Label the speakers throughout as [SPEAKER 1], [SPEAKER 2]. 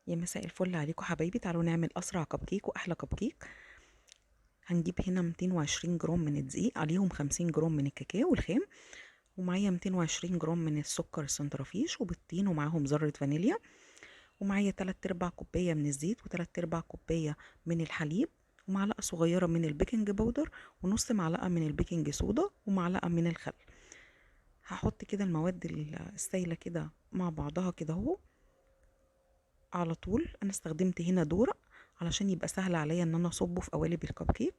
[SPEAKER 1] يا مساء الفل عليكم حبايبي، تعالوا نعمل اسرع كب كيك واحلى كب كيك. هنجيب هنا 220 جرام من الدقيق، عليهم 50 جرام من الكاكاو الخام، ومعايا 220 جرام من السكر السنترفيش وبيضتين ومعاهم ذرة فانيليا، ومعايا 3 ارباع كوباية من الزيت و3 ارباع كوباية من الحليب، ومعلقة صغيرة من البيكنج باودر، ونص معلقة من البيكنج صودا، ومعلقة من الخل. هحط كده المواد السايلة كده مع بعضها كده اهو على طول. انا استخدمت هنا دورق علشان يبقى سهل عليا ان انا اصبه في قوالب الكب كيك.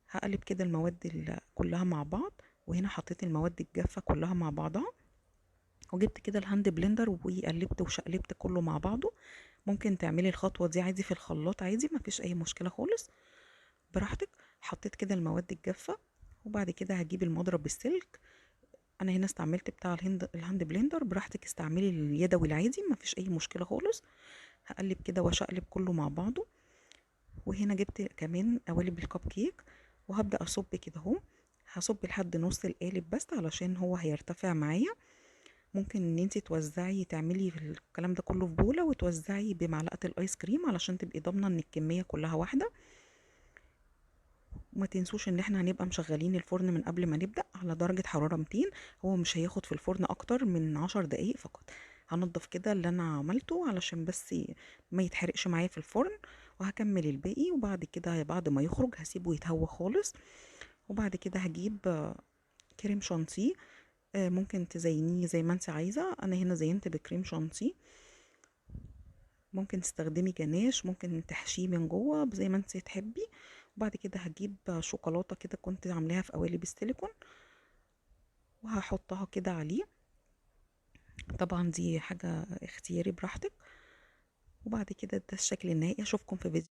[SPEAKER 1] هقلب كده المواد كلها مع بعض، وهنا حطيت المواد الجافة كلها مع بعضها، وجبت كده الهاند بلندر وقلبت وشقلبت كله مع بعضه. ممكن تعملي الخطوة دي عادي في الخلاط، عادي مفيش اي مشكلة خالص، براحتك. حطيت كده المواد الجافة، وبعد كده هجيب المضرب بالسلك. انا هنا استعملت بتاع الهاند بلندر، براحتك استعملي اليدوي العادي مفيش اي مشكلة خالص. هقلب كده واشقلب كله مع بعضه. وهنا جبت كمان قوالب الكب كيك، وهبدأ اصب كده اهو. هصب لحد نص القالب بس علشان هو هيرتفع معايا. ممكن ان انتي توزعي، تعملي في الكلام ده كله في بولة وتوزعي بمعلقة الايس كريم علشان تبقي ضامنة ان الكمية كلها واحدة. وما تنسوش ان احنا هنبقى مشغلين الفرن من قبل ما نبدأ على درجة حرارة 200. هو مش هياخد في الفرن اكتر من 10 دقايق فقط. هنضف كده اللي انا عملته علشان بس ما يتحرقش معايا في الفرن، وهكمل الباقي. وبعد كده بعد ما يخرج هسيبه يتهوى خالص. وبعد كده هجيب كريم شانتيه. ممكن تزينيه زي ما انت عايزة، انا هنا زينت بكريم شانتيه. ممكن تستخدمي جناش، ممكن تحشيه من جوه زي ما انت تحبي. وبعد كده هجيب شوكولاتة كده كنت عاملاها في قوالب السيليكون، وهحطها كده عليه. طبعا دي حاجة اختياري براحتك. وبعد كده ده الشكل النهائي. اشوفكم في فيديو